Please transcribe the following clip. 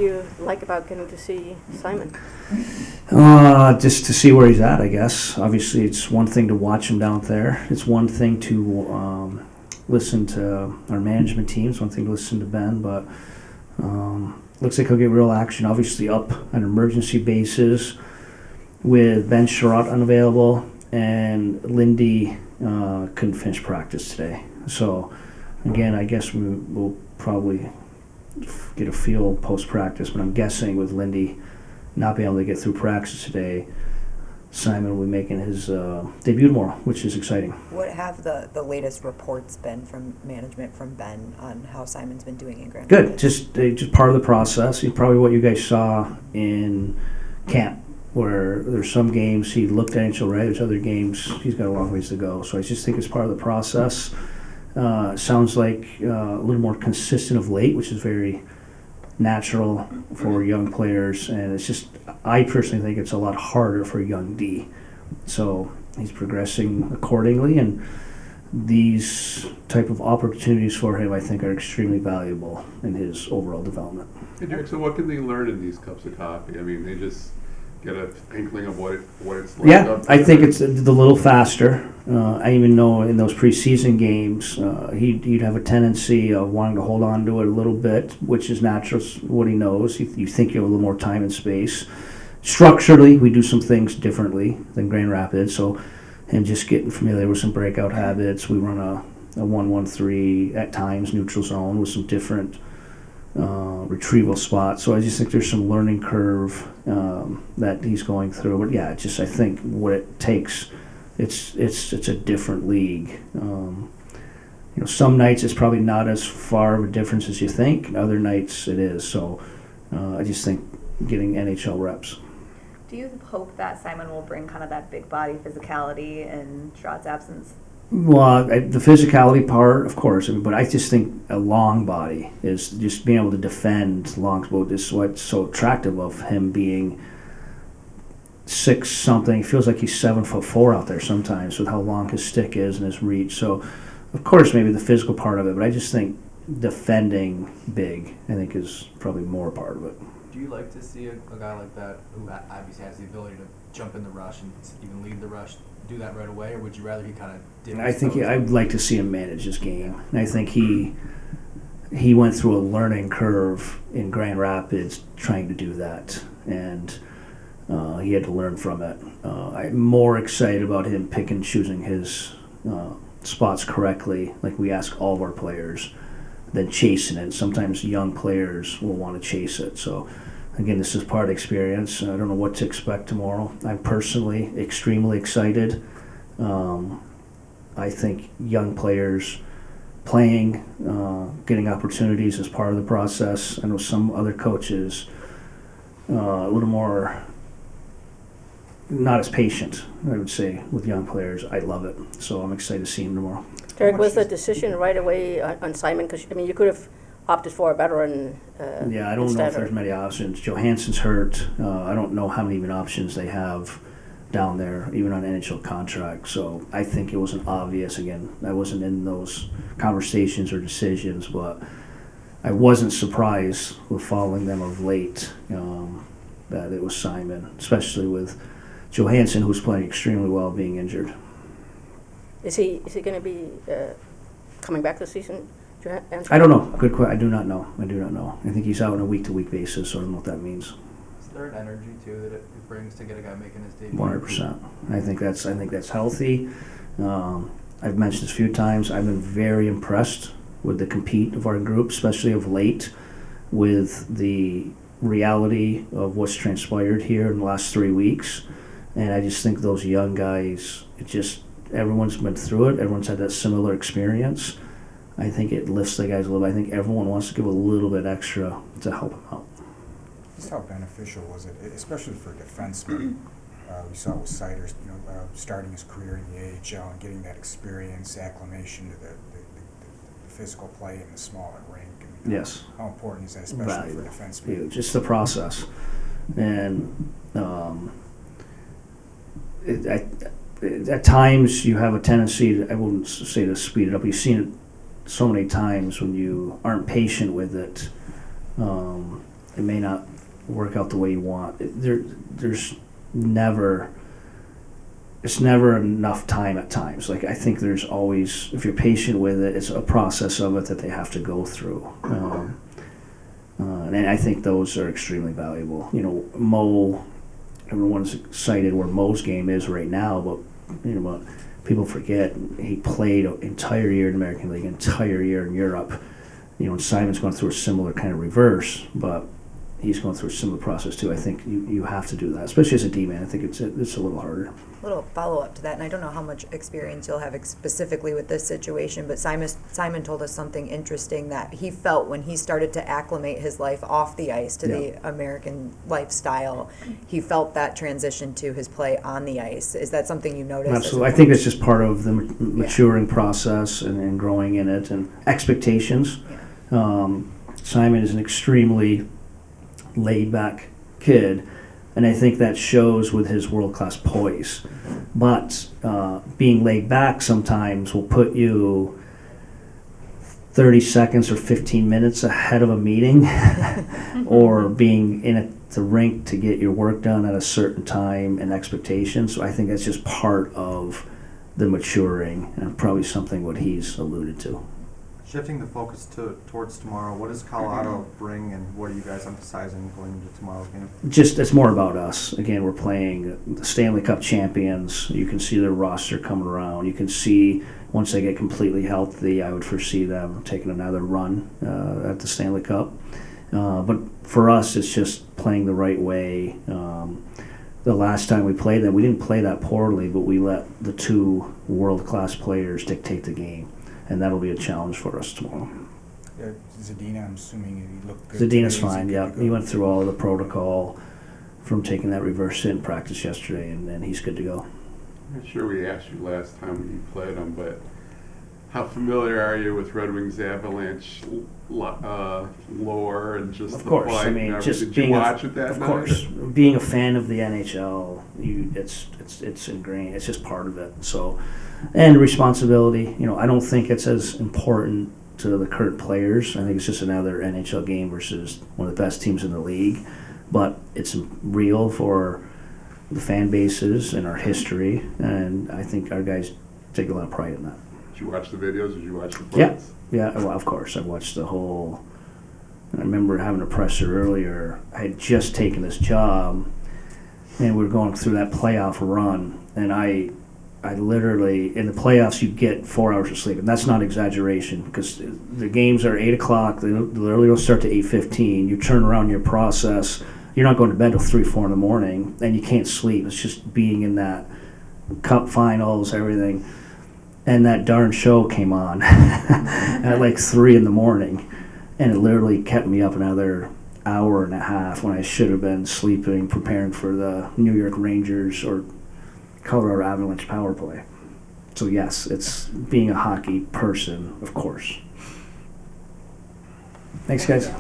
You like about getting to see Simon? Just to see where he's at, I guess. Obviously, it's one thing to watch him down there. It's one thing to listen to our management teams, one thing to listen to Ben, but looks like he'll get real action. Obviously, up on emergency basis with Ben Sherratt unavailable, and Lindy couldn't finish practice today. So, again, I guess we'll probably get a feel post-practice, but I'm guessing with Lindy not being able to get through practice today, Simon will be making his debut tomorrow, which is exciting. What have the latest reports been from management, from Ben, on how Simon's been doing in Grand Good, Rapids? just part of the process. Probably what you guys saw in camp, where there's some games he looked at NHL right, there's other games he's got a long ways to go. So I just think it's part of the process. Sounds like a little more consistent of late, which is very natural for young players, and it's just, I personally think it's a lot harder for young D. So he's progressing accordingly, and these type of opportunities for him, I think, are extremely valuable in his overall development. Hey Derek, so what can they learn in these cups of coffee? I mean, they just get a inkling of what it's like. Yeah, I think it's a little faster. I even know in those preseason games, he'd have a tendency of wanting to hold on to it a little bit, which is natural, what he knows. You think you have a little more time and space. Structurally, we do some things differently than Grand Rapids, so him just getting familiar with some breakout habits. We run a 1-1-3 at times, neutral zone, with some different retrieval spots. So I just think there's some learning curve that he's going through. But yeah, I think what it takes, it's a different league. Some nights it's probably not as far of a difference as you think. Other nights it is. So I just think getting NHL reps. Do you hope that Simon will bring kind of that big body physicality in Sherratt's absence? Well, the physicality part, of course, but I just think a long body is just being able to defend long. Is what's so attractive of him being 6 something. It feels like he's 7'4" out there sometimes with how long his stick is and his reach. So, of course, maybe the physical part of it, but I just think defending big, I think, is probably more part of it. Do you like to see a guy like that who obviously has the ability to jump in the rush and even lead the rush, do that right away, or would you rather he kind of dip? I think I'd like to see him manage his game. And I think he went through a learning curve in Grand Rapids trying to do that, and he had to learn from it. I'm more excited about him picking and choosing his spots correctly, like we ask all of our players, than chasing it. Sometimes young players will want to chase it. So again, this is part of experience. I don't know what to expect tomorrow. I'm personally extremely excited. I think young players playing, getting opportunities is part of the process. I know some other coaches a little more not as patient, I would say, with young players. I love it. So I'm excited to see him tomorrow. Derek, was the decision right away on Simon? Because, you could have opted for a veteran. Yeah, I don't know if there's many options. Johansson's hurt. I don't know how many even options they have down there, even on NHL contract. So I think it wasn't obvious. Again, I wasn't in those conversations or decisions, but I wasn't surprised with following them of late that it was Simon, especially with Johansson, who's playing extremely well, being injured. Is he going to be coming back this season? I don't know. Good question. I do not know. I think he's out on a week-to-week basis, so I don't know what that means. Is there an energy too that it brings to get a guy making his debut? 100%. I think that's healthy. I've mentioned this a few times. I've been very impressed with the compete of our group, especially of late, with the reality of what's transpired here in the last 3 weeks. And I just think those young guys, everyone's been through it. Everyone's had that similar experience. I think it lifts the guys a little bit. I think everyone wants to give a little bit extra to help them out. Just how beneficial was it, especially for defensemen? We saw with Siders, starting his career in the AHL and getting that experience, acclimation to the physical play in the smaller rink. Yes. How important is that, especially for defensemen? Huge. Just the process. And at times you have a tendency, I wouldn't say to speed it up, you've seen it so many times when you aren't patient with it. it may not work out the way you want. There's never, it's never enough time at times. Like, I think there's always, if you're patient with it, it's a process of it that they have to go through. And I think those are extremely valuable. You know, Mo, everyone's excited where Mo's game is right now, but people forget he played an entire year in the American League, entire year in Europe. You know, and Simon's going through a similar kind of reverse, but he's going through a similar process too. I think you have to do that, especially as a D-man. I think it's a little harder. A little follow-up to that, and I don't know how much experience you'll have specifically with this situation, but Simon told us something interesting that he felt when he started to acclimate his life off the ice to the American lifestyle. He felt that transition to his play on the ice. Is that something you noticed? Absolutely. I think it's just part of the maturing process and growing in it and expectations. Yeah. Simon is an extremely laid-back kid, and I think that shows with his world-class poise. But being laid back sometimes will put you 30 seconds or 15 minutes ahead of a meeting or being in the rink to get your work done at a certain time and expectations. So I think that's just part of the maturing, and probably something what he's alluded to. Shifting the focus towards tomorrow, what does Colorado bring, and what are you guys emphasizing going into tomorrow's game? Just, it's more about us. Again, we're playing the Stanley Cup champions. You can see their roster coming around. You can see once they get completely healthy, I would foresee them taking another run at the Stanley Cup. But for us, it's just playing the right way. The last time we played them, we didn't play that poorly, but we let the two world-class players dictate the game. And that'll be a challenge for us tomorrow. Zadina, I'm assuming he looked good. Zadina's today. fine, yeah. He went through all of the protocol from taking that reverse hit in practice yesterday, and he's good to go. I'm not sure we asked you last time when you played them, but how familiar are you with Red Wings Avalanche lore and just Of the course, fight I and mean, everything? just Did being you watch it that of night? course, being a fan of the NHL, it's ingrained. It's just part of it. So, and responsibility. You know, I don't think it's as important to the current players. I think it's just another NHL game versus one of the best teams in the league. But it's real for the fan bases and our history, and I think our guys take a lot of pride in that. Did you watch the videos? Did you watch the Yeah. fights? Yeah, well, of course. I watched the whole. I remember having a presser earlier. I had just taken this job, and we were going through that playoff run. And I literally, in the playoffs, you get 4 hours of sleep, and that's not exaggeration because the games are 8 o'clock. They literally will start to 8:15. You turn around your process. You're not going to bed till 3, 4 in the morning, and you can't sleep. It's just being in that cup finals, everything. And that darn show came on at like 3 in the morning, and it literally kept me up another hour and a half when I should have been sleeping, preparing for the New York Rangers or Colorado Avalanche power play. So yes, it's being a hockey person, of course. Thanks, guys.